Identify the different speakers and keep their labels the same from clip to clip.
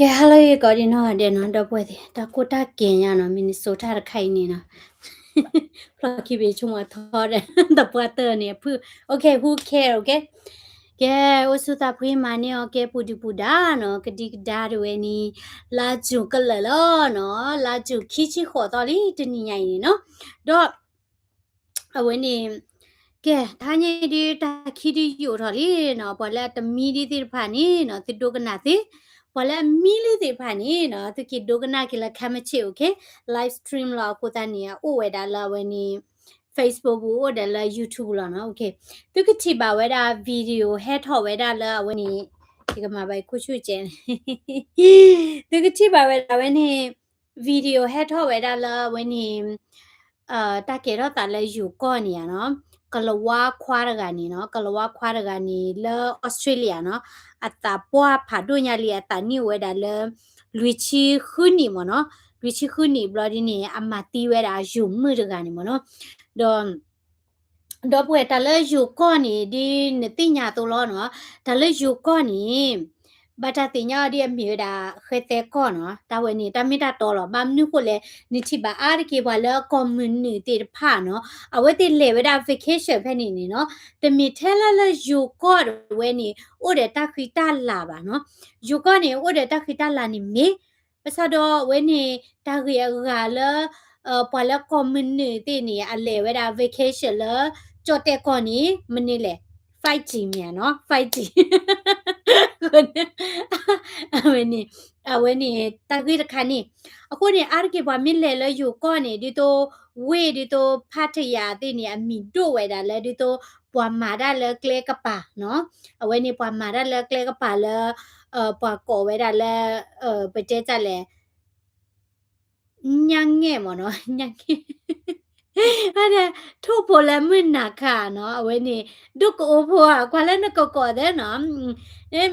Speaker 1: ကဲဟလိုရေကော်ဒီနော်တဲ့နော်တော့ပွဲတယ်တကိုတာကင်ရနော်မင်းဆိုထားရခိုင်နေနော်ဖလခိဘေချုံမထော်တယ်တပွားတယ်နေဖူ okay who care okay ကဲဝစုတာဖွေးမနေ okay ပူဒီပူဒါနော်ကတိကဒါတွေနီလာကျုကလလောနော်လာကျုခီချီခေါ်တော်လီတနိညိုင်နေနော်တော့အဝင်းနေကဲဒါညဒီတာခီဒီယူတော်လီနော်ပေါ်လာတမီဒီတိဖာနီနော်တိတိုကနာတိပေါ်လာမီလီတိဖာနီနော်တကိဒိုကနာကလခမချေ okay live stream လာကိုတနီအိုဝဲဒါလာဝဲနီ Facebook ဘူဒါလာ YouTube လာနော် okay သူကတိပါဝဲဒါဗီဒီယိုဟက်ထော်ဝဲဒါလာဝဲနီဒီကမှာပဲခုချွကျင်းသူကတိပါဝဲဒါဝဲနီဗီဒီယိုဟက်ထော်ဝဲဒါလာဝဲနီတာကေတော့တာလဲယူကောနီရနော်ကလဝါခွာရကနေနော်ကလဝါခွာရကနေလောဩစတြေးလျနော်အတာပွားဖာဒိုညာလီအတာနီဝဲဒါလဲလူချီခုနီမနော်လူချီခုနီဘလဒီနီအမတီဝဲဒါယူမှုရကနေမနော်တော့ပွဲတလဲယူကောနီဒီနတိညာတော့လောနော်ဒါလဲယူကောနီဘာတာတင်ညာဒီအမြေဒါခဲတဲ့ကောနော်ဒါဝဲနေတမီတာတော်လောဘာမနုကိုလေနိတိပါအားကေဘာလဲကွန်မြူနီတီဖာနော်အဝဲတိလေဝဲဒါ vacation ဖက်နေနေနော်တမီထဲလာလဲယူကောဝဲနေဥဒတခိတလာပါနော်ယူကောနေဥဒတခိတလာနေမေပစတော့ဝဲနေတာဂီယာကလဲပေါ်လဲ community နေအလေဝဲဒါ vacation လဲကြတဲ့ကောနီမနေလေ 5G မြန်နော် 5G အဝဲနေတဂီတခါနေအခုနေအာကေဘမီလေလဲယူကောနေဒီတော့ဝေဒီတော့ဖတ်ထရာတိနေအမီတို့ဝဲတာလဲဒီတော့ပွာမာဒါလဲကလေကပါနော်အဝဲနေပွာမာဒါလဲကလေကပါလဲပွာကောဝဲတာလဲပကျဲကြလဲညံငဲ့မနော်ညံငဲ့အဲ့ဒါထို့ပေါ်လာမနာခါနော်အဝဲနေဒုကောဖွာကွာလဲနကောကောတဲ့နော်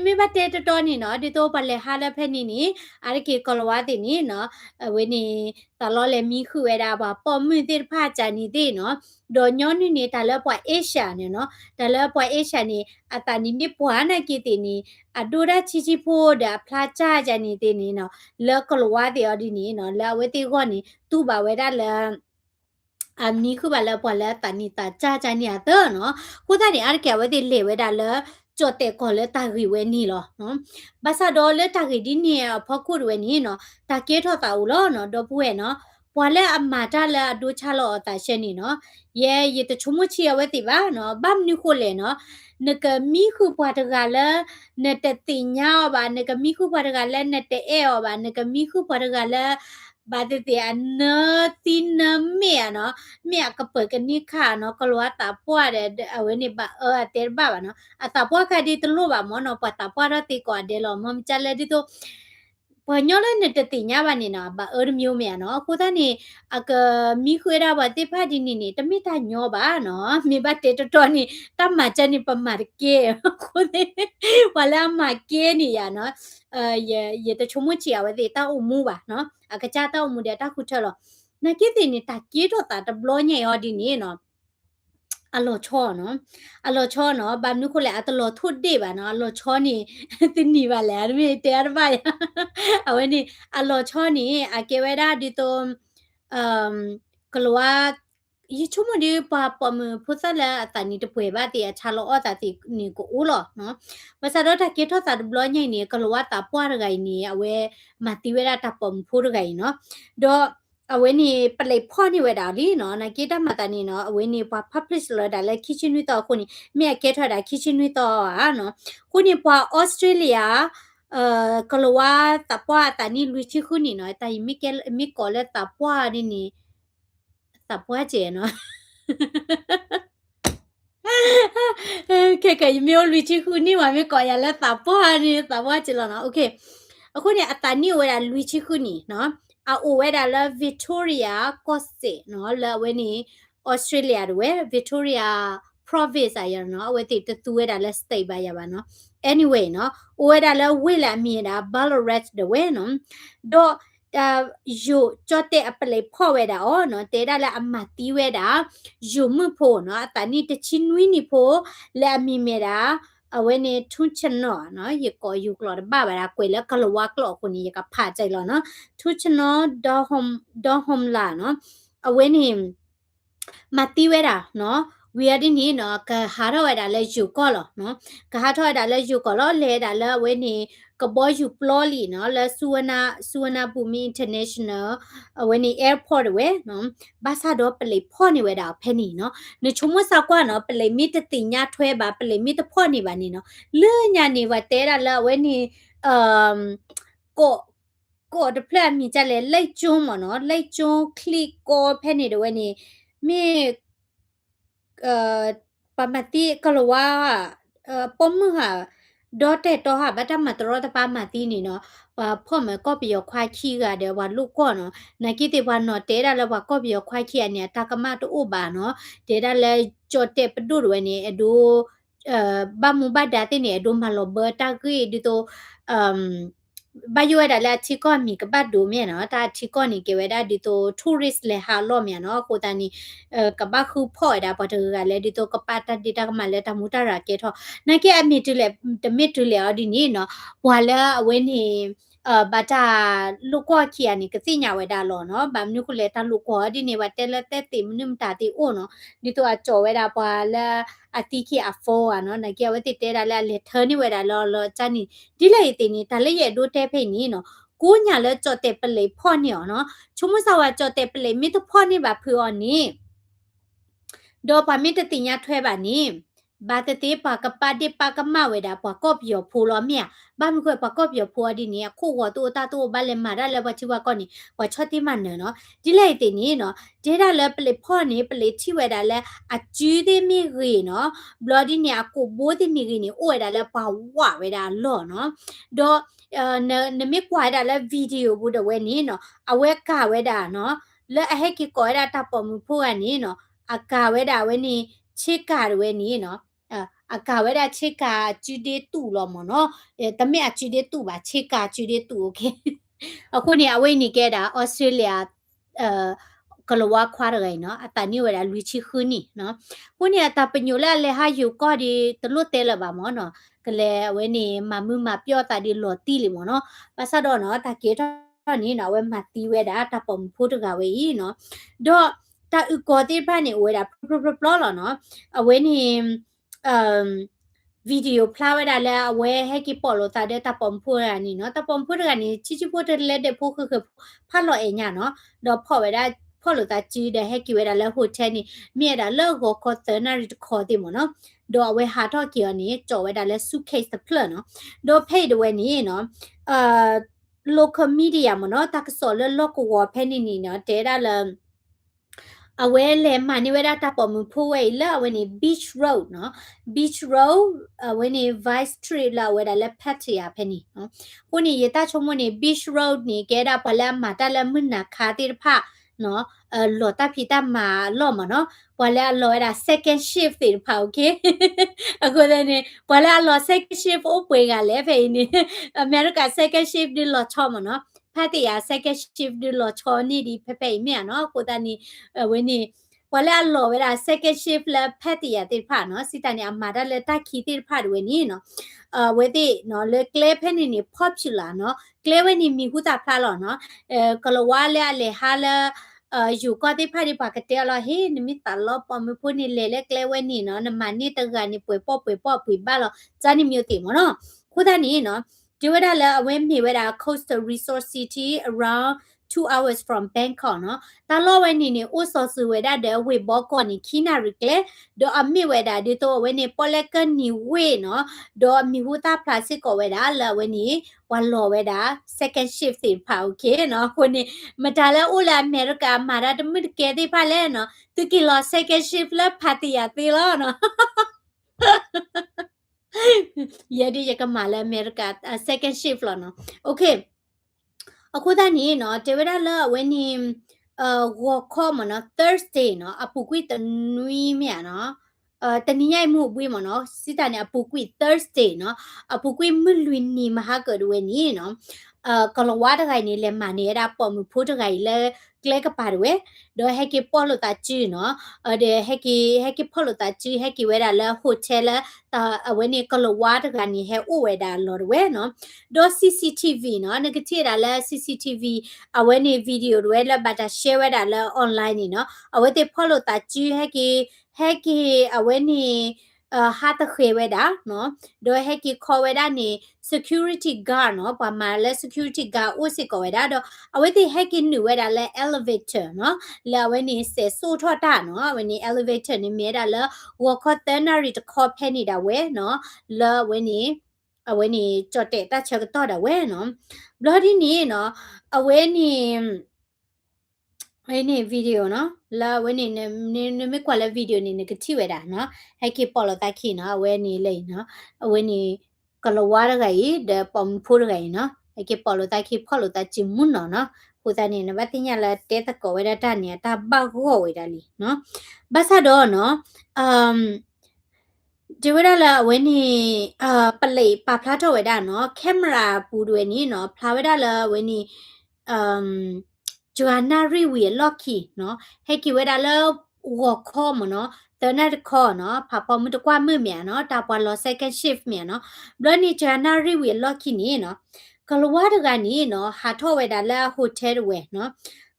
Speaker 1: မိဘတဲ့တော်နေနော်ဒီတော့ပလဲဟာလဲဖက်နေနေအဲ့ဒီကလောဝတဲ့နေနော်အဝဲနေတလောလဲမိခုဝဲတာပါပေါ်မင်းတဲ့ဖာချာနေတဲ့နော်ဒေါ်ညောနေနေတာလဲပွာအေရှာနေနော်ဒါလဲပွာအေရှာနေအတနီနေပွာနာကီတင်နေအဒိုရာချီချီဖို့ဒါဖလာချာကြနေတဲ့နေနော်လဲကလောဝတဲ့အဒီနေနော်လဲဝဲတဲ့ခေါနေသူ့ပါဝဲတာလဲအမီခုပါလာပွာလာတနီတာကြာကြာနေရတော့နော်ကိုသားနေအားကဲဝဲဒီလေဝဲတာလဲကြော့တဲ့ကောလဲတာဂီဝဲနီလောနော်ဘာသာတော့လဲတာဂီဒီနေဖခုဝဲနီနော်တာကဲထော်တာဦးလောနော်တော့ပွဲနော်ပွာလဲအမာတာလဲအဒိုချလောတာရှင်းနီနော်ယေတချုံမချီဝဲတိပါနော်ဘမ်နီခုလေနော်နကမီခုပွာတကလဲနတတိညာဘာနကမီခုပွာတကလဲနတအဲဘာနကမီခုပွာတကလဲဘာတတိအနတိနမေနော်မြကပကနိခါနော်ကလောတာပွားတဲ့အဝဲနေပါတဲဘာနော်အတာပွားခဒီတလို့ပါမောနော်ပတာပွားရတိကောဒဲလောမမချလဲဒီတော့ပညောလည်းနဲ့တတိညာပါနေနော်ဘာမျိုးမြန်နော်ကိုသားနေအကမိခွေးတာပါတိဖာဒီနေတမိတာညောပါနော်မိဘတေတော်နေတမချနေပမာကေကိုတဲ့ဝလာမကေနေရနော်ye te chomu chi awe de ta umu ba no akacha ta umu de ta khu chalo na ki de ni ta ki to ta blo nye yo di ni no အလောချောနော်အလောချောနော်ဘာနုခုလေအတလောထုဒေပါနော်အလောချောနေတင်နေပါလေအမေတရားပါအဝဲနေအလောချောနေအကေဝဲဒါဒီတော့အမ်ကလောယေချုံမဒီပါပမဖုဆလာအတနီတပွဲပါတေချာလောအတာတီနီကိုဦးလောနော်မဆာတော့တကေထောတာဘလောညိုင်နေကလောတာပွားရဂိုင်နေအဝဲမတီဝဲတာတပမဖိုးရဂိုင်နော်တော့အဝဲနေပလေဖောနေဝဲတာလीနော်နကေတမတနေနော်အဝဲနေပွား publish လာတာလဲ kitchen နွေတော့ခုနေမြက်ကဲထွက်တာ kitchen နွေတော့ဟာနော်ခုနေပွား Australia ကလောဝတပွားတနီလူချီခုနေနော်တိုင်မိကောလဲတပွားနေတပွားကျဲနော်ကဲမျိုးလူချီခုနေဝမိကောရလဲတပွားနေတပွားကျလောနော်โอเคအခုနေအတနီဝဲတာလူချီခုနေနော်အိုဝဲတာလဲ Victoria Coast နော်လဲဝဲနေ Australia ဝဲ Victoria province အရနော်ဝဲတိတူဝဲတာလဲ state ပါရပါနော် anyway နော်ဝဲတာလဲဝဲလာမြင်တာ Ballarat ဝဲနော်တော့ယူကြတဲ့အပလေဖော့ဝဲတာอ๋อနော်တဲတာလဲအမတီးဝဲတာယူမှုဖို့နော်အတနီတချင်းဝင်းနေဖို့လဲအမိမေတာ when it tuchano no you go you got baba quella kalwa clock when you got pajalo no tuchano do home la no when him mati wera no we are in no ka haro wera le you call no ka hato da le you call le da le when he ka boy you ploli no la suana bumi international when he airport we no basa do pele poni wera penny no ni chumo sa kwa no pele mi te tinya thwe ba pele mi te poni ba ni no le nya ni wa te da la when he ko ko the plan mi cha le lai chu mo no lai chu click ko penny de when he mi pamati kalau pomha dote to ha bata matro ta pamati ni no wa phom ko pi yo khwa khi ga de wa lu ko no na ki te wa no te da la wa ko pi yo khwa khi ani ta ka ma to u ba no te da le cho te pdu ro ni edu ba mu ba da te ni edu ma lo ba ta ki di to ba yo da la chi ko mi ka ba do mi no ta chi ko ni ke we da di to tourist le ha lo mi no ko ta niကပခုဖော့တာပေါ်တူကလည်းဒီတော့ကပတ်တဒီတာကမလည်းတမူတာရာကေထောနိုင်ကေအမီတူလေတမီတူလေအဒီနီနော်ဘွာလာအဝင်းနေဘာတာလူကောခီယနီကတိညာဝဲတာလောနော်ဗမ်နုခုလေတာလူကောဒီနေဝတဲလက်တဲတိမနုမတာတိအိုနော်ဒီတော့အကျော်ဝဲတာဘွာလာအတိခိအဖောอ่ะနော်နိုင်ကေဝဲတိတဲတာလဲလေထနီဝဲတာလောလောချာနီဒီလေတိနီဒါလေရဲ့ဒိုတဲဖိနီနော်ကိုညာလဲကြော်တဲ့ပလေဖော့နေော်နော်ချုံမဆာဝါကြော်တဲ့ပလေမိတဖော့နေပါဖွေော်နီdo pamit tinya thwe ba ni ba te te pa ka pa de pa ka ma we da pa ko pyo phu lo mya ba mi ko pa ko pyo phu adi ni khu wo to ta to ba le ma da le ba chi wa ko ni wa chot ti ma ne no di lai ti ni no de da le ple pho ni ple chi we da le a ju de mi ri no bloody ni a ko bo de mi ri ni o we da le pa wa we da lo no do ne mi kwa da le video bu de we ni no a we ka we da no le a he ki ko da ta po mu phu ani no အကာဝဲတာဝဲနေချစ်ကာဝဲနေနော်အကာဝဲတာချစ်ကာကျူတဲ့တူလောမနော်တမက်ကျူတဲ့တူပါချစ်ကာကျူတဲ့တူโอเคအခုနေအဝိနေခဲ့တာဩစတြေးလျကလဝါခွာရယ်နော်အတနိဝဲတာလူချီခွနီနော်ခုနေအတပညိုလာလေဟာယူကောဒီတလွတ်တဲလပါမောနော်ကလေဝဲနေမမှုမပြောတာဒီလော်တီလီမောနော်ပါစတော့နော်တကေတော့နေနော်ဝဲမတီဝဲတာတပုံဖို့တကဝဲနော်တော့တာဥကောတိဖာနေဝဲတာပလောလောနော်အဝဲနေဗီဒီယိုဖလာဝဲတာလဲအဝဲဟဲကီပေါ်လို့တာတဲ့တပုံဖို့ရနီနော်တပုံဖို့ရနီချီချီဖို့တဲ့လက်တဲ့ဖို့ခဖတ်လို့အညာနော်တော့ဖော်ဝဲတာဖော်လို့တာကြီးတဲ့ဟဲကီဝဲတာလဲဟိုထဲနီမြေတာလောကိုခေါ်တဲ့နာရီခေါ်တယ်မနော်တော့အဝဲဟာတော့ကီရနီကြော်ဝဲတာလဲ suitcase ဖလနော်တော့ဖေးတဲ့ဝဲနီနော်local media မနော်တကဆော်လဲ local war ဖဲနီနီနော်တဲတာလဲအဝဲလေမနိဝဲတာတပေါ်မဖိုးဝဲလာဝဲနေ beach road နော် beach road ဝဲနေ vice street လာဝဲတာလက်ဖတ်ရဖဲနီနော်ခုနေရတာချုံမနေ beach road နေကဲတာပလာမာတလမနာခါတိဖာနော်လော်တာဖီတာမာလော်မနော်ပလာလော်ရ second shift တိဖာ okay အခုလည်းပလာလော် second shift အိုပွေကလည်းဖဲနေအမေရိက second shift ဒီလော်ချောမနော်ဖတ်တရား second shift ဒီလော်ချောနေဒီဖဲဖဲမြနော်ကိုတနီဝင်းနေဝလာလော်ဝဲတာ second shift လဖတ်တရားတိဖာနော်စီတန်ရမာဒလက်တခီတိဖာဝဲနေနော်ဝဲတိနော်လေကလေဖဲနေနေ popular နော်ကလေဝဲနေမီဟုတာဖလာလောနော်ကလဝါလဲလေဟာလာอยู่ก็ที่พาดิปากเตลอเฮนิมิตลอปอมพูนี่เลกเลเวนี่เนาะนมันนี่ตะกานี่ป่วยป้อปุยบ้าลอจานี่มีติมเนาะคูดานี่เนาะဒီဝဒါလဲအဝဲမြေဝဒါ coastal resort city around 2 hours from Bangkok နော်တာလောဝဲနေနေအိုဆောဆူဝဒါတဲ့ဝေဘောကောနီခိနာရီကလေဒေါ်အမီဝဒါဒီတော့ဝဲနေပေါ်လက်ကနီဝေနော်ဒေါ်မီဟူတာပလာစစ်ကိုဝဒါလဲဝဲနေဝါလောဝဒါ second shift စီဖာโอเคနော်ခုနေမတာလဲအိုလာအမေရိကမာရာတမစ်ကဲဒီဖာလဲနော်သူကီလော second shift လဲဖာတီယာတီလောနော် yadi jaka mala america second shift lo no okay အခုတည်းနေနော်တေဝရလာဝင်းနေwalk မနော် thursday နော်အပူကွီတနွီးမြနော်တနည်းရိုက်မှုပွေးမနော်စစ်တန်အပူကွီ thursday နော်အပူကွီမလွင်နီမဟာကရဝဲနေနော်ကလဝါတခိုင်နေလဲမနေတာပေါ်မှုဖိုးတခိုင်လဲ clear ကပါတယ်တော့ဟဲကပေါ်လို့တာချီနော်တဲ့ဟဲကပေါ်လို့တာချီဟဲကဝဲတာလဲ hotel တာအဝဲနေကလဝါတကနေဟဲဥဝဲတာလော်ဝဲနော်တော့ CCTV နော်ငကတိတာလဲ CCTV အဝဲနေ video တွေလဲဘာတာ share ဝဲတာလဲ online နေနော်အဝဲတဲ့ပေါ်လို့တာချီဟဲကအဝဲနေဟာတခေဝဲတာနော်တော့ဟဲကခေါ်ဝဲတာနေ security guard နော်ပါမာလဲ security guard ဥစစ်ကောဝဲတာတော့အဝဲတဲ့ဟဲကနူဝဲတာလဲ elevator နော်လာဝဲနေစေဆိုးထွက်တာနော်ဝဲနေ elevator နေမြဲတာလဲဝါခေါ်တန်နာရီတခေါ်ဖဲနေတာဝဲနော်လာဝဲနေအဝဲနေကြော့တဲ့တချက်တော့တာဝဲနော်ဘလော်ဒီနေနော်အဝဲနေนี่วิดีโอเนาะแล้ววันนี้เนี่ยไม่กว่าแล้ววิดีโอนี่เนี่ยก็ที่เวดาเนาะให้คิดปอลตาขี้เนาะวันนี้เลยเนาะวันนี้ก็ละว่าอะไรเดี๋ยวปอมพูดอะไรเนาะให้คิดปอลตาขี้ปอลตาจิมมุนเนาะผู้ตานี่นะว่าที่เนี่ยละเตะตะโกเวดาตาเนี่ยตาบ้าหัวเวดาลีเนาะภาษาดอเนาะဒီဝရလာဝဲနေပလေပါဖလာတော့ဝဲတာနော်ကင်မရာပူတွေနီနော်ဖလာဝဲတာလာဝဲနေအမ်ဂျိုအနာရီဝီလော့ကီနော်ဟဲကီဝဲတာလာဝါခေါ်မနော်တနတ်ခေါ်နော်ဖာပေါ်မှုတကွာมือမြန်နော်တာပွာလော second shift မြန်နော်ဘလနီဂျာနာရီဝီလော့ကီနီနော်ကလဝါတကနီနော်ဟာထောဝဲတာလာဟိုတယ်ဝဲနော်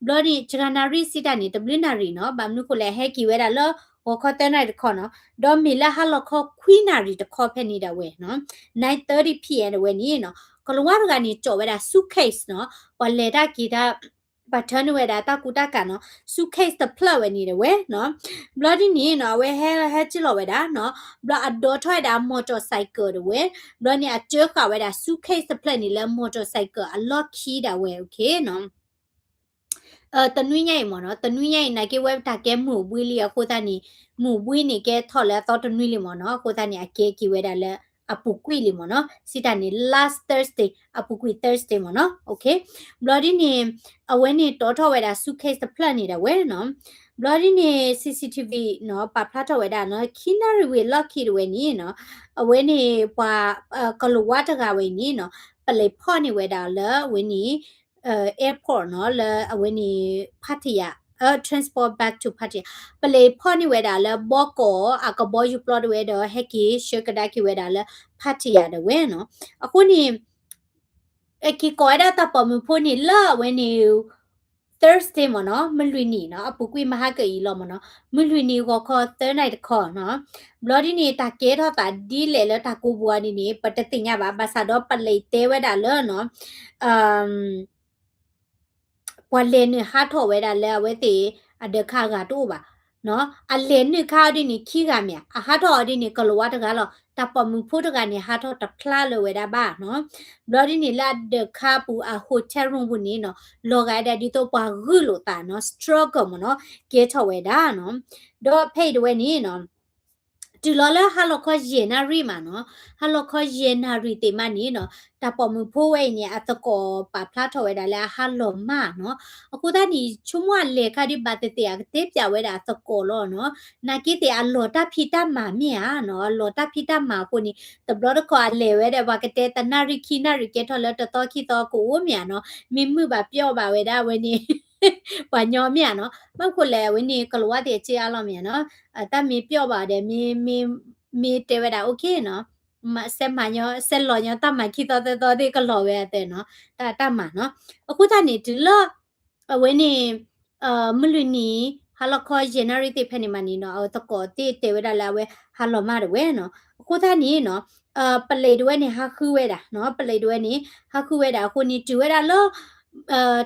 Speaker 1: ဘလနီဂျာနာရီစီတာနီတဘလနာရီနော်ဘာမနုကိုလဲဟဲကီဝဲတာလာဝခေါ်တဲ့နိုင်တခေါ်နော်ဒေါ်မီလာဟာလခေါ်ခွီနာရီတခေါ်ဖက်နေတာဝဲနော်9:30 pm ဝဲနီနော်ကလဝါရကနေကြော်ဝဲတာ suitcase နော်ဝလေတာကီတာပတ်ထန်ဝဲတာတကူတကနော် suitcase တဖလဝဲနေတယ်ဝဲနော်ဘလဒီနီနော်ဝဲဟဲချီလောဝဲတာနော်ဘလအဒေါ်ထွဲတာ motorcycle ဝဲဘလနီအကျခဝဲတာ suitcase တဖလနေလဲ motorcycle အလော့ခီတာဝဲ okay နော်တနွေးညိုင်မနော်တနွေးညိုင်နိုင်ကေဝက်တာကဲမှုဘွေးလီခိုးတာနီမှုဘွေးနေကဲထော်လဲတော့တနွေးလီမနော်ခိုးတာနီအကေကီဝဲတာလဲအပူကွီလီမနော်စီတာနီ last Thursday အပူကွီ Thursday မနော် okay bloody နေအဝဲနေတော်ထော်ဝဲတာ suitcase တဖလက်နေတာဝဲနော် bloody နေ CCTV နော်ပါဖလာထော်ဝဲတာနော်ခီနာရီဝဲ lucky ဝဲနီနော်အဝဲနေပွာကလဝတ်တကဝဲနီနော်ပလေဖော့နေဝဲတာလဲဝဲနီairport เนาะแล้ววันนี้พัทยาtransport back to พัทยาไปเลยพ่อนี่เวดาแล้วบอกก็ก็บอกอยู่ปลอดเวดาให้กี่เชื่อก็ได้กี่เวดาแล้วพัทยาเด้อเว้เนาะအခုนี่กี่ก้อยได้ตาปอมพูนี่ละวันนี้ Thursday มเนาะมันลุยนี่เนาะปุกุยมหาเกอีลอมเนาะมันลุยนี่ก็ขอ Thursday night ขอเนาะบลอดีนี่ตาเกทอตาดีเลยแล้วตากูบัวนี่ปะตะติญญาบาบาซาดอปะเลยเตเวดาเลเนาะပွာလေနဟာထောဝဲတာလဲဝဲတီအဒခါကတော့ပါနော်အလဲနခါဒီနိခိကမြအဟာထောဒီနိကလောဝတကလောတပမှုဖို့တကနေဟာထောတဖလာလဝဲတာပါနော်ဘလော်ဒီနိလာဒခါပူအဟိုတယ်ရုံဘူးနိနော်လောကဒဒီတော့ပွာဂူလိုတာနော် struggle မနော်ကဲထောဝဲတာနော်တော့ဖိတ်ဝဲနိနော်ဒီလောလဟာလခေါ်ယေနာရီမနော်ဟာလခေါ်ယေနာရီတေမနီနော်တပမှုဖိုးဝဲနေအတကောပါဖလာထော်ဝဲတာလဲဟာလောမနော်အခုတည်းချုံမလေခါဒီဘတ်တေအတေပြဝဲတာတကောလောနော်နာကိတေအလောတာဖီတာမာမီယာနော်လောတာဖီတာမာကိုနီတဘလခေါ်လေဝဲတဲ့ဘာကတဲ့တနာရီခိနာရီကဲထော်လဲတတော်ခိတော်ကိုဝမြနော်မိမှုပါပြော့ပါဝဲတာဝဲနေပါညောမြနော်မဟုတ်လေဝင်းနေကလောဝတဲ့ချေအားလောမြနော်တမီပြော့ပါတယ်မီတေဝတာโอเคနော်မဆက်မညောဆက်လောညောတမခိတော်တော်ဒီကလောဝဲတဲ့နော်တမနော်အခုတနေဒီလောဝင်းနေမလွနီဟာလခေါ် generate ဖက်နေမနီနော်တကောတေဝတာလာဝဲဟာလောမရဝဲနော်အခုတနေနော်ပလေတွဲနေဟာခူဝဲတာနော်ပလေတွဲနေဟာခူဝဲတာခုနေတူဝဲတာလော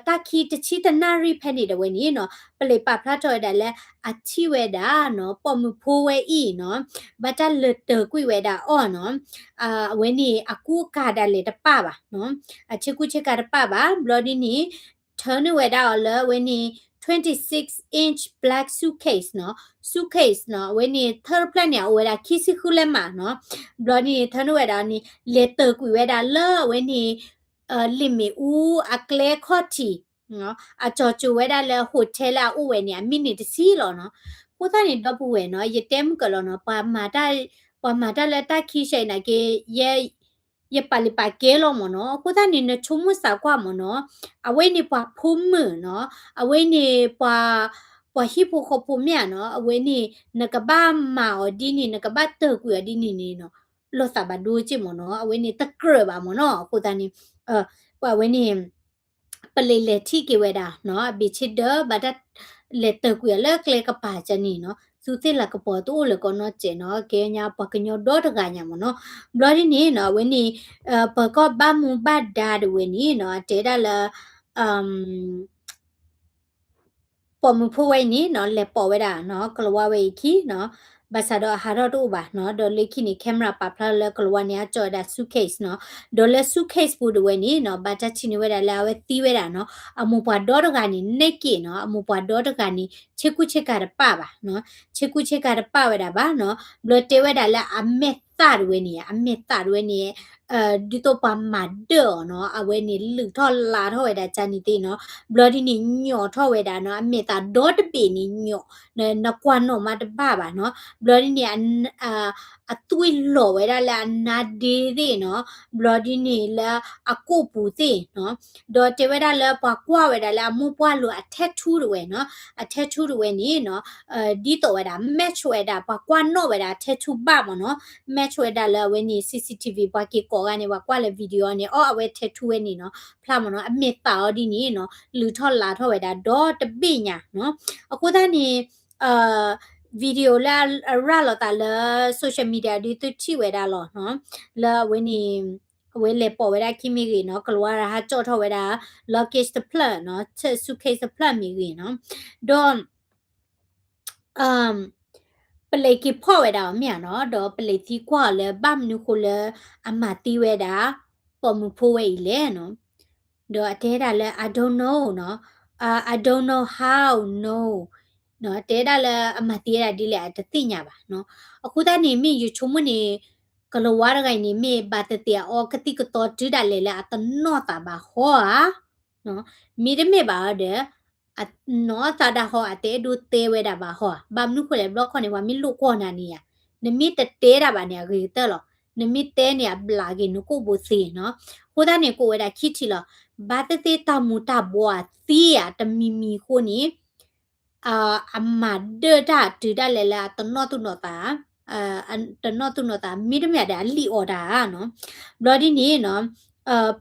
Speaker 1: တာခီတချီတနာရီဖက်နေတယ်ဝဲနေနော်ပလေပါဖလာတော်တယ်လဲအချီဝဲတာနော်ပေါ်မဖိုးဝဲဤနော်ဘတ်တလတကွိဝဲတာအော်နော်ဝဲနေအကူကာဒါလေတပပါနော်အချီကူချီကာတပပါဘလော်ဒီနီ turn ဝဲတာအော်လဲဝဲနေ26-inch black suitcase နော် suitcase နော်ဝဲနေ third plan ညာဝဲတာခီစီခုလဲမှာနော်ဘလော်ဒီ turn ဝဲတာနီလေတကွိဝဲတာလဲဝဲနေလိမီဦးအကလဲခေါ်တီနော်အချောချဝဲတာလဲဟိုတယ်လာဥဝဲနေမိနစ်တစီလောနော်ကိုသားနေတော့ပူဝဲနော်ယတဲမကလောနော်ပါမာတာလက်တခိရှိုင်နာကေ ye pali pa ke lo mo no ko ta ni ne chumu sa kwa mo no awe ni pa phum no awe ni pa hi pu kho pu mya no awe ni na ka ba ma o di ni na ka ba te ku ya di ni no lo sa ba do chi mo no awe ni ta kre ba mo no ko ta ni pa awe ni pa le le thi ke we da no bi chi de ba da le te ku ya le kle ka pa cha ni no su te la ka po to le ko no che no ke nya pa ka nyo do ta ga nya mo no blo di ni no we ni pa ko ba mu ba da de we ni no te da la um ปอมพูไว้นี้เนาะแลปอไว้ด่าเนาะกลัวไว้ขี้เนาะบาซาดอฮาร์ดอูบะเนาะดอเลคินี่แคมราปาพลาแล้วกลัวเนี่ยจอดาซูเคสเนาะดอเลซูเคสปูดไว้นี้เนาะบาจาชินี่ไว้ด่าแล้วไว้ตีไว้ด่าเนาะอมูปาดอดกานี่เนกิเนาะอมูปาดอดกานี่เชกุเชการปาบะเนาะเชกุเชการปาไว้ด่าบะเนาะบลอเตไว้ด่าแล้วอเมตาด้วยนี่อเมตาด้วยนี่ดิโตปามาเดอเนาะเอาไว้นี่ลึกทอลาทอไว้ด่าจานี่ติเนาะ bloody นี่ညောထောက်ဝဲတာเนาะအမေတာဒေါ်တပေนี่ညောနကွာနော်မတပါပါเนาะ bloody นี่အသွေးလော်ဝဲတာလာနာဒီသေးเนาะ bloody นี่လာအကိုပူသေးเนาะဒေါ်တဝဲတာလာပွားကွာဝဲတာလာမူပွားလို့အထက်ထူးတွေเนาะအထက်ထူးတွေนี่เนาะဒီတော့ဝဲတာ match ဝဲတာပွားကွာနော်ဝဲတာထက်ထူးပါမเนาะ match ဝဲတာလာဝဲนี่ CCTV ပွားကေကောကနေပွားကွာလေဗီဒီယိုနဲ့အော်အဝဲထက်ထူးဝဲนี่เนาะဖလာမเนาะအမေတာဒီนี่เนาะလူထော်လာထော်ဝဲတာဒေါ်တပိညာနော်အခုသားနေဗီဒီယိုလာရလာတာလာ social media ဒီသူချိဝဲတာလောနော်လာဝင်းနေဝဲလေပေါ်ဝဲတာခိမိကြီးနော်ကလောရာဟာကြော့ထော်ဝဲတာ luggage the plan နော် suitcase the plan မိကြီးနော်တော့ ပလေကီဖော့ဝဲတာမြနော်တော့ပလေတီကွာလဲဘမ်နုခုလဲအမတီဝဲတာပေါ်မဖိုးဝဲလဲနော်တော့အတဲတာလဲ I don't know နော်I don't know how no နော်တဲတာလဲအမတီရဒီလဲတသိညာပါနော်အခုတနေမိယူချုံမနေကလဝါရကိုင်းနေမိဘာတတေအောကတိကတော့တူတာလဲလဲအတနောတာပါဟောနော်မိရမေပါတဲ့no tada ho ate du te we da ba ho bam nu ko le block ko ne wa mi lu ko na ni ya ne mi te te da ba ne ri te lo ne mi te ne ya bla ge nu ko bo si no ko da ne ko we da ki ti lo ba te te ta mu ta bo a ti ya ta mi mi ko ni amma de da tu da le la to no tu no ta to no tu no ta mi de me da li order no bloody ni no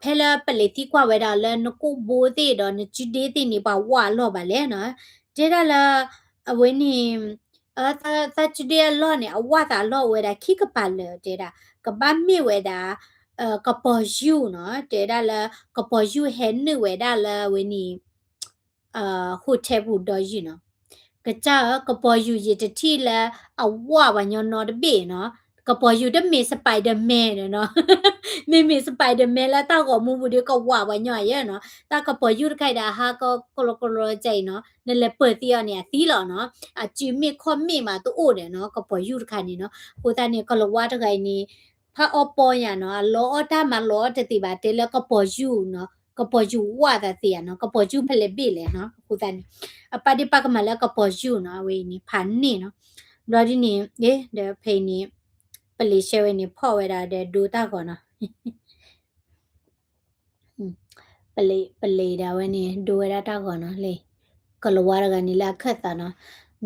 Speaker 1: ဖဲလာပလေတီကွာဝဲတာလဲနကိုဘိုးသေးတော့နချီဒေးသေးနေပါဝါလော့ပါလဲနော်တဲရလာအဝင်းနေသချီဒေးလော့နေအဝါတာလော့ဝဲတာခိကပါလဲတဲတာကပတ်မြဝဲတာကပေါ်ယူနော်တဲရလာကပေါ်ယူဟဲနေဝဲတာလဲဝင်းနေဟိုတယ်ဘူးတော့ယူနော်ကကြကပေါ်ယူရတတိလဲအဝါဝညောနော်တပေနော်ကပေါ်ယူတဲ့မေစပိုင်ဒါမန်နော်မေစပိုင်ဒါမန်လာတော့ကမူဘူးဒီကဝါဝညောရဲ့နော်တာကပေါ်ယူခိုင်တာဟာကကလကလကြိုင်နော်နလေပတီရနေသီလောနော်အချီမေခွန်မေမှာတူအိုတယ်နော်ကပေါ်ယူခိုင်နေနော်ကိုတနေကလဝါတခိုင်နေဖာအပေါ်ရနော်လောတာမလောတတိပါတဲလကပေါ်ယူနော်ကပေါ်ယူဝါတာတီရနော်ကပေါ်ယူဖလေပိလေနော်ကိုတနေအပဒီပကမလကပေါ်ယူနော်ဝေးနေဖန်နေနော်လောဒီနေတဲ့ဖိနေပလီရှဲဝဲနေဖော့ဝဲတာတဲ့ဒူတာကောနော်ပလေတာဝဲနေဒူဝဲတာကောနော်လေကလဝါရကနေလာခက်တာနော်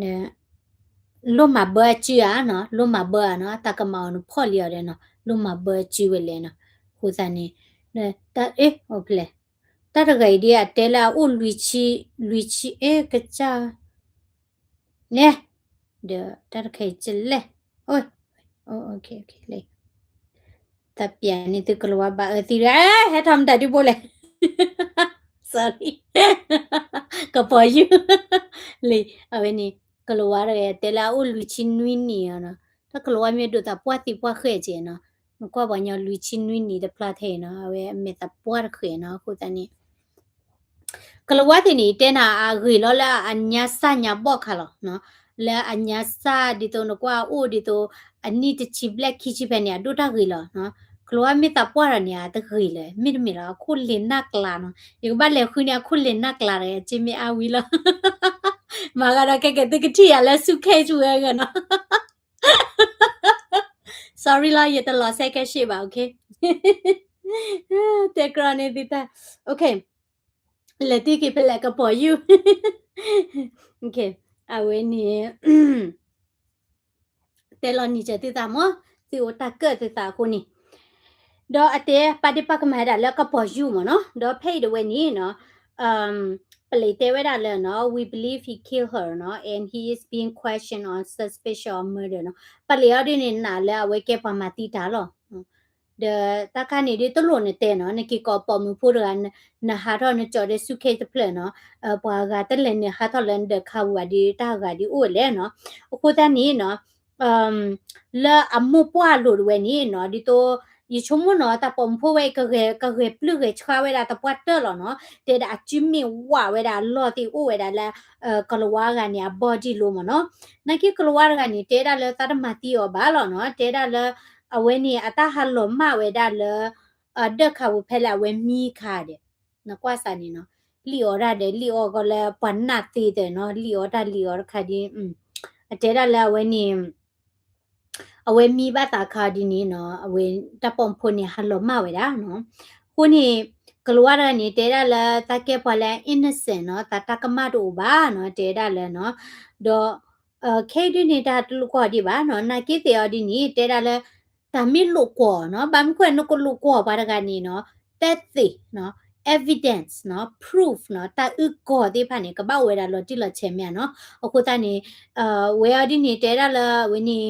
Speaker 1: နဲလွတ်မှာဘချီရနော်လွတ်မှာဘနော်တကမောင်ဖော့လျော်တယ်နော်လွတ်မှာဘချီဝဲလဲနော်ဟိုစနေနဲတဟုတ်ဖလေတတဂိုင်ဒီကတဲလာဥလူချီကချာနဲတဲ့တတခိုင်ချလေအိုးokay လေတပ်ပြန်နေတကလဝဘာတီရဟဲ့ထမ်တတူပိုလေ sorry ကပေါ်ယူလေအဝနေကလဝရဲတဲလာဦးလူချင်းနွင်းနေရနော်တကလဝမြေတို့တာပွားတိပွားခဲကျနော်မကွာဘာညလူချင်းနွင်းနေတဲ့ပလတ်ထဲနော်အဝဲမေတာပွားခဲနော်ခုတနေကလဝတင်နေတဲနာအဂီလောလာအညာစညာဘော့ခါလောနော်လဲအညာစာဒီတော့ကွာအိုဒီတော့အနိတချီဘလက်ခီချီပဲနေဒိုတာဂီလောနော်ကလောမီတာပွားရနေတဂီလေမိလာခုလင်းနကလာနော်ဒီကဘာလေခုနေခုလင်းနကလာရဲချီမီအဝီလောမာဂရာကဲတကတိရလဲစုခဲချူရဲကနော် sorry လာရတလောဆက်ကရှိပါ okay te crone dita okay leti ki pele ka po you okay awe ni te lo ni che dita mo ti o ta ke dita ko ni do ate padipa ka ma da la ka po you mo no do pay the way ni no play te we da le no we believe he killed her no and he is being questioned on suspicion of murder no pali adi ni na la we ke pa ma ti da lo the takani de tolo ne te no ne ki ko po mu pu ran na ha ro ne cho de su ke de plan no bwa ga te le ne ha tho len de kha wa di ta ga di o le no ko ta ni no la amu pwa lo we ni no di to yi chomo no ta pom phu we ka ge plu ge chwa we da ta pwa te lo no te da chi mi wa we da lo ti o we da la ka lo wa ga ni a body lo mo no na ki ka lo wa ga ni te da le ta da ma ti o ba lo no te da le awe ni ata hallo ma we da le de kha wo phela we mi kha de na kwa sa ni no li ora de li o ko le pan na ti de no li ora kha di ate da le we ni awe mi ba ta kha di ni no awe ta pom pho ni hallo ma we da no ko ni ကလောရနေတဲရလာတကဲပလဲ innocent เนาะตาตะกะมะโตบาเนาะတဲရလဲเนาะดอเคดิနေတာတလူကောဒီပါနော်နာကိတေော်ဒီနီတဲရလဲตามิลูกကောเนาะบามခွဲนกลูกကောบาดกานีเนาะแต่ติเนาะ evidence เนาะ proof เนาะตาอึกကောดิพานี่กะบะเวดาโลติละเชมยเนาะအခုตานี่เวอดินี่တဲရလဲဝนี่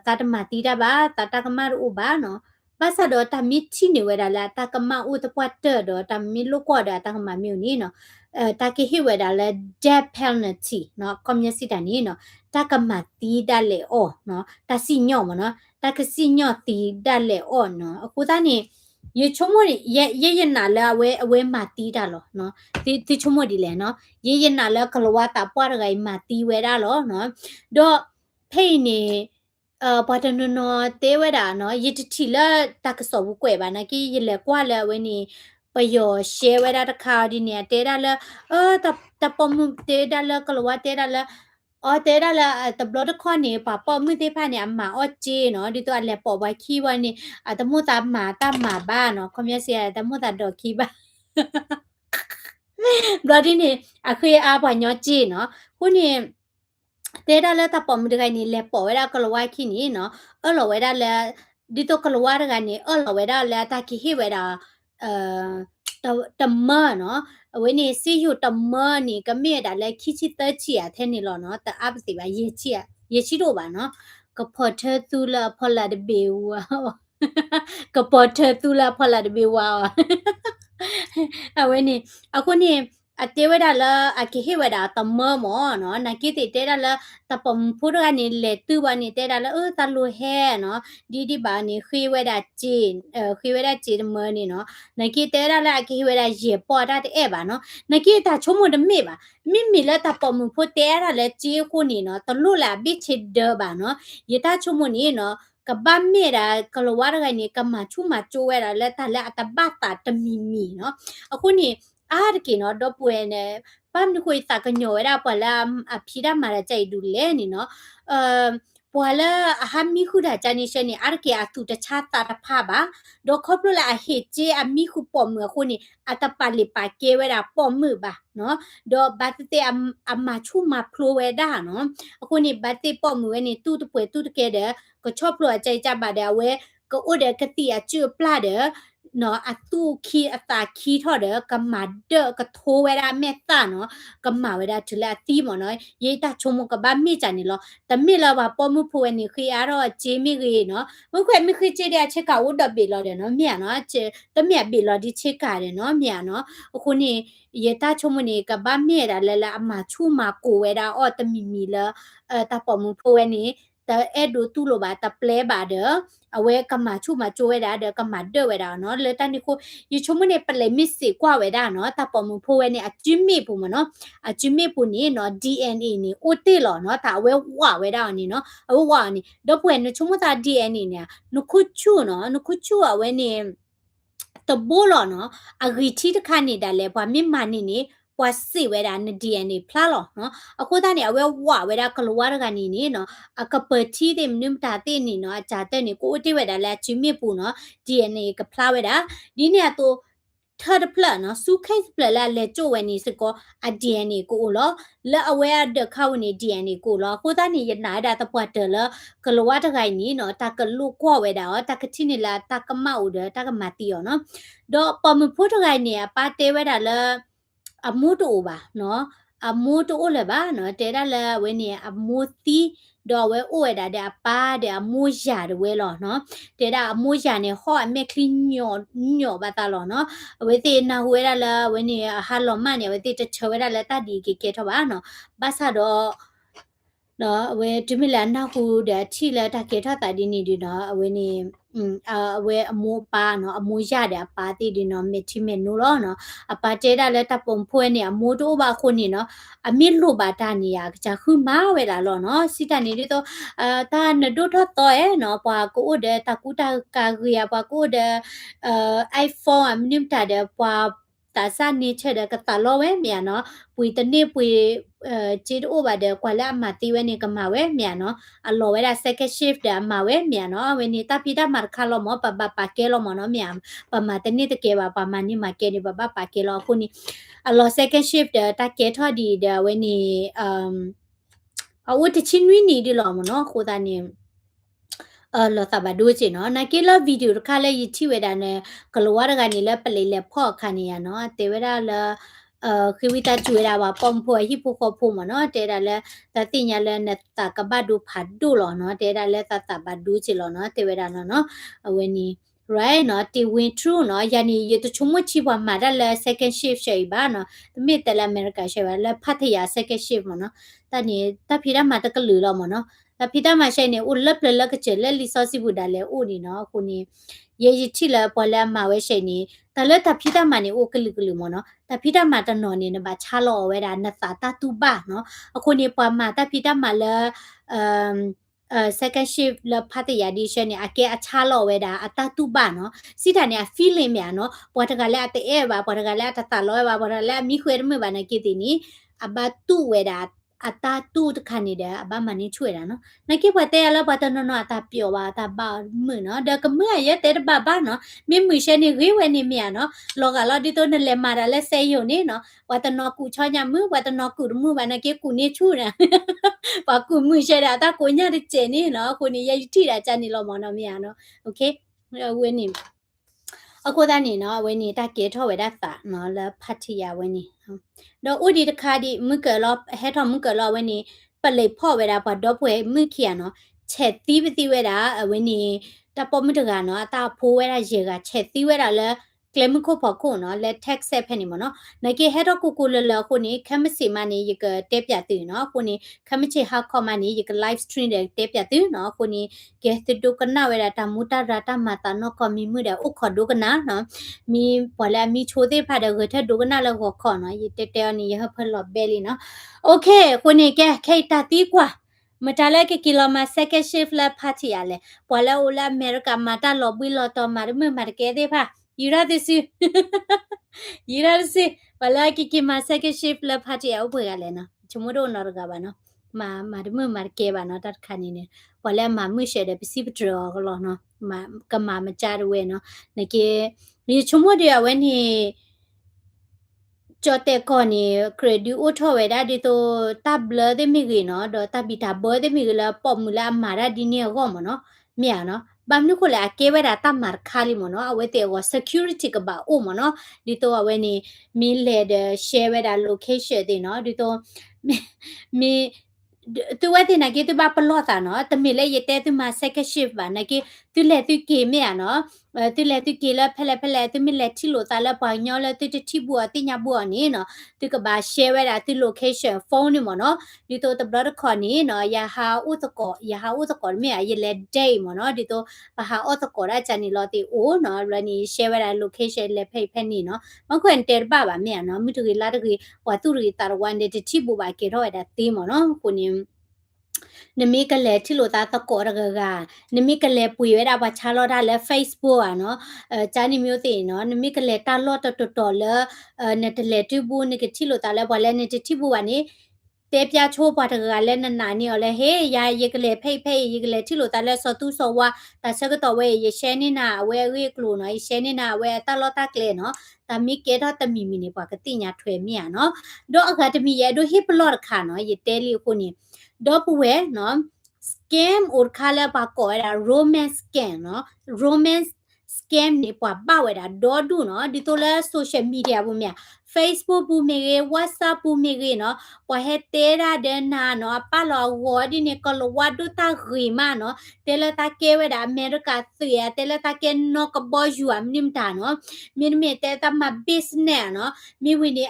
Speaker 1: ตาตะมาตีดาบาตาตะกะมะโตบาเนาะ ဘာသာတော့တမီချီနေဝဲတာလာတကမဥတပွတ်တော့တမီလုကောတာတကမမျိုးနီနော်တကဟိဝဲတာလဲ death penalty နော် community တနီနော်တကမတီးတက်လေအော်နော်တစီညော့မနော်တကစီညော့တီးတက်လေအော်နော်အခုသားနေရေချုံမရေနာလာအဝဲမတီးတာလောနော်ဒီချုံမဒီလေနော်ရေနာလာကလဝတာပွားရဂိုင်မတီးဝဲတာလောနော်တော့ဖိနေဘာတနနော်တဲဝဲတာနော်ယတတိလာတကဆောဘူးကွယ်ပါနကီရလေကွာလဲဝဲနေပယောရှဲဝဲတာတခါဒီနေတဲတာလဲတပမတဲတာလဲကလဝတဲတာလဲအော်တဲတာလဲတဘလတခွန်နေပါပမှုသေးဖာနေအမအော်ဂျေနော်ဒီတော့လဲပေါ်ပါခီဝနေတမတာမာဘာနော်ကွန်မြက်စီရတမတာတော့ခီဘာဘလဒီနေအခေအားပါညောဂျေနော်ခုနေတဲတာလဲတပမှုတကိုင်နေလဲပေါ်ဝဲတာကလဝခီနေနော်အဲ့လိုဝဲတာလဲဒီတော့ကလဝရကနေအဲ့လိုဝဲတာလဲတခိဟိဝဲတာအဲတမနော်အဝဲနေစီယူတမနေကမေတာလဲခိချိတချီရထဲနေလောနော်တအပစီပါရေချိတော့ပါနော်ကဖော်ထသူလာဖော်လာတဘေဝါကဖော်ထသူလာဖော်လာတဘေဝါအဝဲနေအခုနေအတေဝဒါလာအကိဟေဝဒါတမမောနော်နကိတေတေဒါလာတပမ်ဖူရကနေလေတူဘာနေတေဒါလာတလူဟဲနော်ဒီဘာနေခေဝဒါချင်ခေဝဒါချင်မနေနော်နကိတေဒါလာအကိဝဒါရေပေါ်တာတဲ့ဘာနော်နကိတာချုံမဒမေပါမိလာတပမ်ဖူတေဒါလာချေခုနေနော်တလူလာဘိချစ်ဒဘာနော်ယတာချုံမနေနော်ကဘာမေရာကလဝရကနေကမချုမချိုဝဲတာလက်တလက်အတဘတာတမီနော်အခုနေအားတကေနော်တော့ပွေနေပမ်နခွေတာကညောရပလာအဖီရမာရကြိုက်ဒူလဲနီနော်ပွာလာအဟမီခုဒါချာနေရှနေအားကေအတူတချာတာတဖပါဒေါ်ခေါပလလာဟေချေအမီခုပေါ်မခုနီအတပလီပါကေဝဲတာပေါ်မှုပါနော်ဒေါ်ဘတ်တေအမချူမဖလိုဝဲတာနော်အခုနီဘတ်တေပေါ်မှုဝဲနီတူတပွေတူတကဲတဲ့ကချောပလအကြိုက်ကြပါတဲ့ဝဲကိုဥဒကတိအချူပလာတဲ့နော်အတူခီအတာခီထော်တယ်ကမဒကထိုးဝဲတာမေတာနော်ကမဝဲတာထလာတီမနော်ယေတာချုံမကဘာမိချန်နီလောတမိလာပါပေါ်မှုဖွေနေခီအားတော့ဂျေမီကြီးနော်မခွဲမိခီချေတဲ့ချက်ကဝတ်တော့ပြီလောတယ်နော်မြတ်နော်ချေတမြတ်ပြီလောဒီချက်ကတယ်နော်မြတ်နော်အခုနေယေတာချုံမနေကဘာမြဲတာလဲလာအမချူမကိုဝဲတာအော်တမီမီလာတပေါ်မှုဖွေနေတအဲ့ဒူတူလိုပါတပလဲပါတဲ့အဝဲကမချုမချိုဝဲတာတဲ့ကမဒဝဲတာနော်လေတန်ဒီကိုယူချုံမနေပလဲမစ်စီကွာဝဲတာနော်တပေါ်မဖိုးဝဲနေအကျွမီပူမနော်အကျွမီပူနေနော် DNA နေအိုတေလောနော်ဒါဝဲဝဝဲတာနေနော်အဝဝနေတော့ပွေနချုံမတာ DNA နေနခုချူနော်နခုချူအဝဲနေတဘိုးလောနော်အဂီတီတခါနေတာလဲဘာမြမနေနေ ပွားစီဝဲတာန DNA ဖလာလောနော်အခုတည်းနေအဝဲဝဝဲတာကလောရကနေနေနော်အကပတိတဲ့မြင့်တာတဲ့နေနော်အကြတဲ့နေကိုအတိဝဲတာလဲချင်းမြပူနော် DNA ကဖလာဝဲတာဒီနေတော့ third plan နော် suitcase plan လဲကြိုဝဲနေစကောအ DNA ကိုလောလဲအဝဲအဒခဝနေ DNA ကိုလောကိုတည်းနေရနာတာတပွားတယ်လကလောတကိုင်နီနော်တကလူကွာဝဲတာတကတိနေလာတကမောက်တယ်တကမတီရောနော်တော့ပမဖို့တကိုင်နေပါတဲဝဲတာလဲအမှုတူပါနော်အမှုတူလည်းပါနော်တဲတာလဲဝဲနေအမှုတီတော့ဝဲအိုဝဲတာတဲ့အပါတဲ့အမှုရတယ်ဝဲလောနော်တဲတာအမှုရနေဟောအမေကလညညောပါတာလောနော်ဝဲတေနာဝဲတာလဲဝဲနေဟာလောမနေဝဲတေတချဝဲတာလဲတဒီကေထောပါနော်ဘာသာတော့နော်အဝဲဒီမီလာနာဟူတဲ့ချီလဲတကေထတာဒီနေဒီနော်အဝဲနေအဝဲအမိုးပါနော်အမိုးရတဲ့အပါတိဒီနော်မေတီမေနိုလောနော်အပါတဲတာလဲတပုံဖွဲနေအမိုးတို့ပါခုနေနော်အမစ်လို့ပါတာနေရကြခုမဝဲလာလောနော်စီတနေဒီတော့တာနဒုထတော့ရဲ့နော်ပွာကိုတဲ့တကူတာကာရပွာကိုတဲ့ iPhone အမြင့်တာတဲ့ပွာတာစနေချက်တဲ့ကတလောဝဲမြန်နော်ပွေတနေ့ပွေဂျေတိုးပါတဲ့ကွာလာမတီဝဲနေကမဝဲမြန်နော်အလောဝဲတာ second shift တဲ့မဝဲမြန်နော်ဝဲနေတာပိတာမာခါလောမပပပါကဲလောမနော်မြန်ပမာတနေ့တကဲပါပမာနိမကဲနေပပပါကဲလောခုနီအလော second shift တဲ့တကဲထော်ဒီတဲ့ဝဲနေအဝတ်တချင်းဝီနေဒီလောမနော်ခိုးတာနေလောသဘာဒိုချေနော်နကေလာဗီဒီယိုခါလဲယတိဝဲတာနဲ့ဂလောဝရကနေလဲပလေလဲဖော့ခါနေရနော်တေဝဲတာလဲခိဝိတာကျွေးတာပါပုံဖွယ်ဟိဖို့ခေါ်ဖို့မနော်တဲတာလဲတတိညာလဲနဲ့တကဘတ်ဒူဖတ်ဒူလောနော်တဲတာလဲတတဘတ်ဒူချေလောနော်တေဝဲတာနော်အဝဲနီ right နော်တီဝင်း true နော်ယနီရတချုံမချီပါမှာလဲ second shift ရှိပါနော်တမိတလဲအမေရိကရှိပါလဲဖတ်ထရ second shift မနော်တနေတဖိရမှာတကလူလောမနော်တဖိတမှာရှိနေဦးလက်ပလက်ကချေလဲလီစောစီဘူးဒါလဲဦးနီနော်ခုနီရေရချီလဲပေါ်လဲမှာဝဲရှိနေတလဲတဖိတမှာနေဦးကလူကလူမနော်တဖိတမှာတနော်နေနပါချလောဝဲတာနသတာတူပါနော်အခုနေပေါ်မှာတဖိတမှာလဲsecond shift လဖတ်တရဒီရှနေအကဲအချလောဝဲတာအတတူပါနော်စီတာနေ feeling မြန်နော်ပေါ်တကလည်းအတဲပါပေါ်တကလည်းတတလောပါပေါ်တလည်းမိခွေရမပါနေကိတိနီအဘတူဝဲတာအတတူတခနေတယ်အဘမနေချွေတာနော်နကိပတဲလဘတနနအတပြောပါတပါမနော်ဒကမရတဲ့ဘဘာနော်မိမရှနေရေဝဲနေမြန်နော်လောကလာဒီတော့နလေမာရလဲဆေယုံနေနော်ဝတနကူချောညာမဝတနကူမှုဘာနကေကူနေချူရပါကူမှုရှဲတာတကိုညာတဲ့ကျနေနော်ကိုနေရထိတာကြနေလောမနော်မြန်နော်โอเคဝင်းနေအခုတန်းနေနော်ဝင်းနေတာကေထောဝဲတာသာနော်လဖတ်ထရဝင်းနေတော့ဥဒီတခါဒီမကလောဟဲထောမကလောဝင်းနေပလေဖော့ဝဲတာဘာတော့ဖွဲမခရနော်ချက်တီးပတိဝဲတာဝင်းနေတပေါ်မတကနော်အတာဖိုးဝဲတာရေကချက်တီးဝဲတာလဲကလမခုဖို့ခုနော်လက်တက်ဆက်ဖက်နေမနော်နကေဟဲတော့ကိုကိုလလခုနေခမစီမနေရကတက်ပြတူနော်ခုနေခမချေဟာခေါမနေရက live stream တဲ့တက်ပြတူနော်ခုနေကဲတတုကနာဝဲတာမူတာရတာမတာနော်ကမီမှုတဲ့ဥခဒုကနာနော်မီပေါ်လာမီချိုသေးဖတ်တဲ့ကထဒုကနာလောက်ခေါ်နော်ရတက်တဲနေရဟဖလော့ဘဲလီနော်โอเคခုနေကဲခိတာတီကွာမတလဲကကီလိုမ second shift လာဖတ်ချရလဲပေါ်လာအိုလာအမေရိကမတာလော်ဘီလော်တော်မာမမကဲသေးဖာYuradisi Yuradisi wala kiki ma second shift la phati au bwe le na chumudo no ga ba no ma de ma ke ba no tat khani ne wala ma mu she de pisi ptro lo no ma ka ma cha de we no ne ke ni chumudo ya we ni chote ko ni credit o tho we da di to tabla de mi gi no do tabita bo de mi la pom la ma da di ne go mo no mia no bam nu ko la ke we da ta mar khali mo no awe te go security ka ba o mo no di to awe ni mi le de share we da location de no di to mi tu we te na ke tu ba plot ta no te mi le ye te tu ma second shift ba na ke tu le tu ke me ya no tu le tu ke la phele tu mi le thi lo ta la ba nyo le tu ti thi bu ti nya bu ni no tu ka ba share we da tu location phone ni mo no di to ta bra kho ni no ya ha u ta ko me ya ye le day mo no di to ba ha o ta ko ra cha ni lo ti o no la ni share we da location le phe phe ni no ma khwen ter ba me ya no mi tu ki la tu ki wa tu ri ta wan de ti bu ba ke ro da ti mo no ko ni နမီကလေတီလိုတာတကောရကနမီကလေပွေရတာဘာချာလောတာလေ Facebook อ่ะเนาะဂျာနီမျိုးသိเนาะနမီကလေတာလော့တတော်လေနဲ့တလေတူဘူးနေကတီလိုတာလေဘာလဲနေတီဘူးပါနေတဲပြချိုးပါတကလည်းနနာနေရလေဟေးယာရေကလေးဖိတ်ရေကလေးတီလိုတာလဲစောတူစောဝါတာဆက်ကတော့ဝဲရေရှဲနေတာဝဲဝဲကလိုနော်ရေရှဲနေတာဝဲတာလောတာကလေးနော်တာမီကဲတော့တမီမီနေပါကတိညာထွေမြာနော်တော့အခါတမီရဲ့တို့ဟစ်ပလော့ခါနော်ရေတဲလီကိုနေတော့ပွေနော် scam or khala pa ko era romance scam no romance scam ni pa weda do du no di to la social media bu mya Facebook bu me ge WhatsApp bu me ge no pa he te ra de na no pa lo wo di ni ko lo wa du ta ri ma no te la ta ke weda America sia te la ta ke no ko bo yu am nim ta no min me te ta ma business no mi wi ni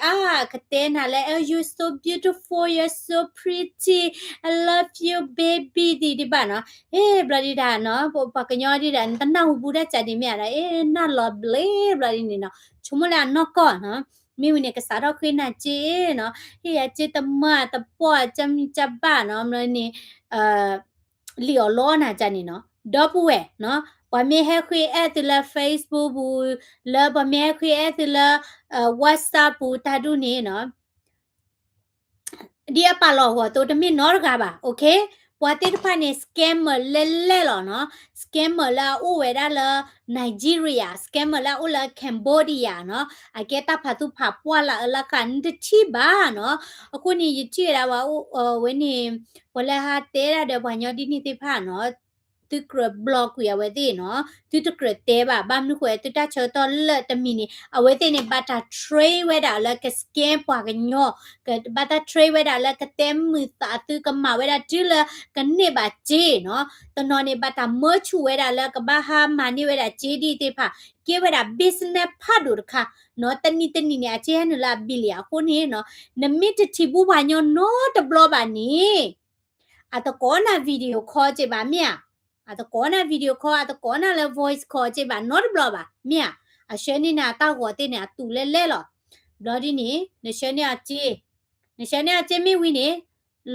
Speaker 1: ka te na le oh you so beautiful you're so pretty I love you baby ဒီပါနော်အေးဘလဒီဒါနော်ပကညောဒီဒါတနာဟူဘူးတဲ့ချက်ဒီမြရအေးနာ lovely ဘလဒီနေနော်ချုံမလာနော်ကောနော်မိဝင်ကစားတော့ခိနာချေနော်ဟေးချေတမတပေါ်ချမ်ချပါနော်မနေလီယောလောနာချနေနော်ဒေါ်ပူဝဲနော်ပမေဟခွေအဲ့တလာ Facebook ဘူးလာပမေခွေအဲ့တလာ WhatsApp ဘူးတာဒုနေနော်ဒီအပါလောဟောတိုတမင်နော်ကပါโอเคပဝတိတဖာနေ scammer လဲလောနော် scammer လာဥဝဲဒါလာ Nigeria scammer လာဥလာ Cambodia နော်အကဲတာဖာသူဖာပွာလာအလာကန်တချိပါနော်အခုနေရကြည့်ရပါဝဲနေဝလာဟာတဲရတဲ့ဘာညောဒီနေတိဖာနော်သူကဘလော့ကွေဝဲတဲ့နော်သူတကရတဲပါဘာမနုခွဲတူတာချောတော်လက်တမီနေအဝဲတဲ့နေဘတာ trade ဝဲတာလက scam ပွာကညောကဘတာ trade ဝဲတာလကတဲမီတာသူကမဝဲတာတူလကနေပါဂျေနော်တနော်နေဘတာမချူဝဲတာလကဘာဟာမနီဝဲတာဂျေဒီတေဖာကေဝဲတာ business ဖတ်တို့ခါနော်တနီတနီနေအချဲနလာဘီလီယာခုနေနော်နမစ်တီဘူးဘာညောနော်တဘလောပါနေအတကောနာဗီဒီယိုခေါ်ကြပါမြအတကောနာ video call အတကောနာလဲ voice call ကြည့်ပါ not block ပါမြအရှင်းနေတာတောက်ကိုတဲ့နေတူလဲလော block ဒီနေနရှင်းနေအချေမိဝီနေ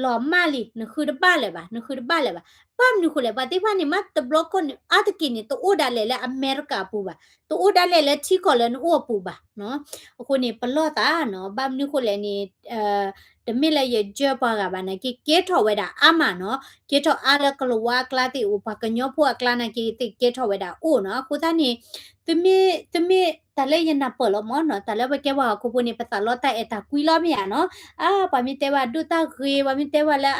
Speaker 1: လော်မလီနခုတပါလဲပါပမ်နခုလဲပါတိဖာနေမတ် block ကိုအတကိနေတိုဒါလဲအမေရိကပူပါတိုဒါလဲချီကောလဲနိုပူပါနော်အခုနေပလော့တာနော်ဘမ်နခုလဲနေတမစ်လည်းရကြပါကပါနေကေထော်ဝဲတာအမနော်ကေထော်အားလကလဝါကလာတီဥပကညောဖို့ကလာနာကေထော်ဝဲတာအိုနော်ခုသားနေတမစ်တလည်းရနာပေါ်လို့မနော်တလည်းဘကဲဝါခုပနေပတလောတဲ့အတာကွီလောမရနော်ပမီတဲဝဒုတာခေပမီတဲဝလာ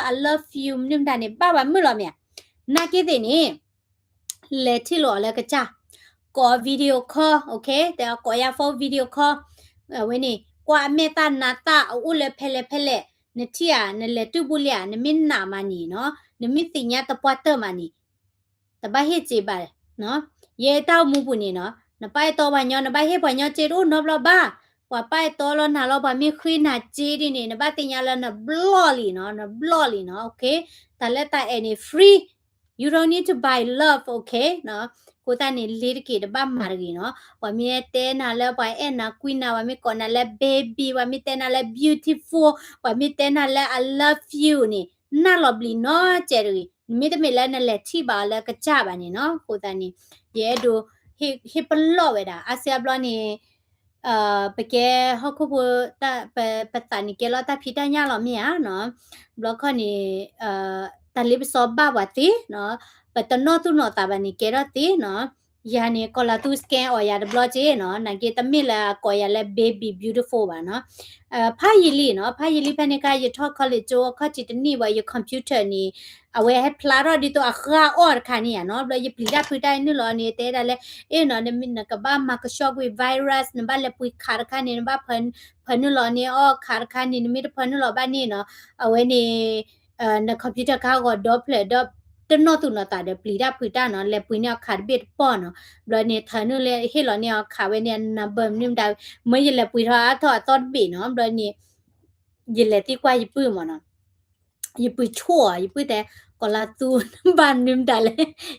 Speaker 1: I love you မြင့်တနေပါမလို့မြနာကေတဲ့နေလက်တီလောလည်းကကြကောဗီဒီယိုခေါ်โอเคแต่ကောရဖောဗီဒီယိုခေါ်ဝင်းနေกว่าเมตานาตาอุเลเพเลนที่อ่ะนเลตุบุเลียนมินนามานี่เนาะนมิติญาตะปวเตอร์มานี่ตะบะเฮจิบาเนาะเยตามูปุนี่เนาะนไปตอบัญญอนบะเฮบัญญอเจรูนบลบ้ากว่าไปตอลนาลบะมีควินาจีดินี่นบะติญาลนบลอลีเนาะโอเคตะเลตาเอนี่ free you don't need to buy love okay เนาะကိုတနေလေးကေတပတ်မာရီနော်ဝမီတဲနာလဲပွိုင်အနာကွီနာဝမီကောနာလဲ baby ဝမီတဲနာလဲ beautiful ဝမီတဲနာလဲ I love you နေနာ lovely နော်ကျဲရီမိတမေလဲနလဲထိပါလဲကကြပါနေနော်ကိုတနေရဲဒိုဟိပလောဝဲတာအဆီယဘလနေပကဲဟခုဘတပတနိကေလတာဖိတညာလောမြာနော်ဘလခနေတလိပစောဘဝတိနော်ပတနောတုနောတာဘနိကေရတိနော်ယာနေကောလာတုစကန်အော်ယာဒဘလချေနော်နကေတမီလာကောယာလဲ baby beautiful ပါနော်ဖာယီလီနော်ဖာယီလီဖနေကရထောက်ခလီဂျိုခချီတနီဝါယကွန်ပျူတာနီအဝဲဟက်ဖလာရဒီတော့အခါအော်ခါနီယနော်ဘလယပလီဒါဖူတိုင်းနလောနေတဲ့ဒါလဲအေနော်နမင်နကဘာမကရှော့ဝေ virus နဘလဲပွိခါရခါနေနဘဖန်နလောနေအော်ခါရခါနေနမီဖန်နလောဘာနေနော်အဝဲနေနကွန်ပျူတာကောဒေါပလက်ဒေါတနောတုနတာတဲ့ပလီဒါဖူတာနော်လဲပွိနေခါဘစ်ပေါ်နော်ဘလနေထနလဲဟေလောနေခါဝဲနေနဘမ်နိမ်ဒါမရလဲပွိထားအထောတော့ဘီနော်ဘလနေရလဲတိကွာယပွိမနော်ယပွိချောယပွိတဲ့ကောလာတူဘန်နိမ်ဒါလဲ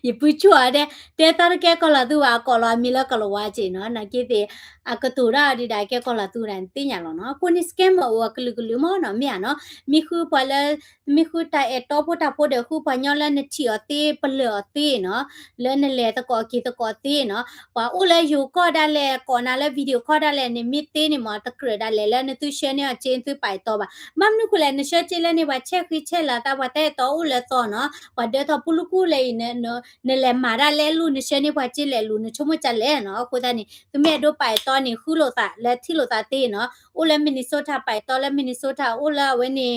Speaker 1: ယပွိချောတဲ့တဲတာကဲကောလာတူကကောလာမီလကလောဝါချေနော်နကေတဲ့ ကတူရာဒီတိုင်ကဲကောလာတူရန်တင်ရလောနော်ကိုနိစကမ်မောကလူကလူမောနော်မြန်နော်မိခုပလဲမိခုတိုင်တော့ဖို့တာဖို့တဲ့ခုပညောလဲနချီအသေးပလအသေးနော်လဲနလဲတကောကီတကောသေးနော်ပါဦးလဲယူကောဒါလဲကောနာလဲဗီဒီယိုခေါ်ဒါလဲနိမီသေးနေမတကရဒါလဲလဲနသူရှယ်နေအချင်းသူပိုက်တော့ပါမမ်နုကလဲနရှယ်ချေလဲနေပါချက်ခိချက်လာတာပါတဲ့တော့ဦးလဲတော့နော်ပါတဲ့တော့ပလူကူလဲနေနော်နလဲမာရလဲလူနရှယ်နေပါချစ်လဲလူနချုံမချက်လဲနော်ကိုသားနေသူမဲတို့ပိုက်တော့နေခုလို့တာလဲထီလို့တာတေးနော်ဦးလဲမင်နီဆိုတာပိုက်တော့လဲမင်နီဆိုတာဦးလာဝဲနေ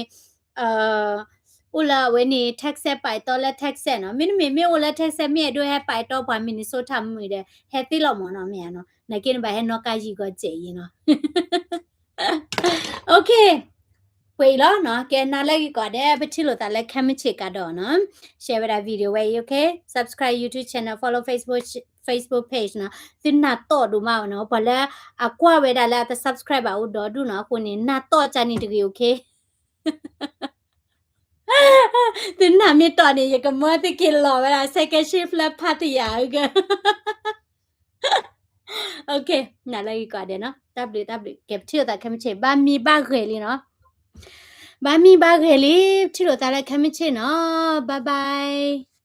Speaker 1: ဦးလာဝဲနေ Texas ပိုက်တော့လဲ Texas နော်မင်းမေဦးလဲ Texas မြေတို့ဟဲပိုက်တော့ပါမင်နီဆိုတာမြည်တယ်ဟဲတိလို့မနော်မြန်နော်နကိနဘဟဲနော်ကကြီးကကျေရင်နော် Okay ဝေလောနော်ကဲနားလိုက်ကြတယ်ပတိလို့တာလဲခမ်းမချေကတော့နော် share ရဗီဒီယိုဝေ okay subscribe YouTube channel follow Facebook page နော်သင်နာတော့ဒူမောနော်ဘလဲအကွာဝဲတာလဲ subscribe ပါဦးတော့ဒူနော်ကိုနေနာတော့ချာနေတကယ် okay သင်နာမြတ်တော်နေရကမတ်ကင်လောဝဲ second shift လဲဖတ်တရက okay နားလိုက်ကြတယ်နော် www ကဲပတိလို့တာခမ်းမချေဘာမီဘာခဲလီနော်ဘာမီဘာခဲလီပတိလို့တာလဲခမ်းမချေနော် bye bye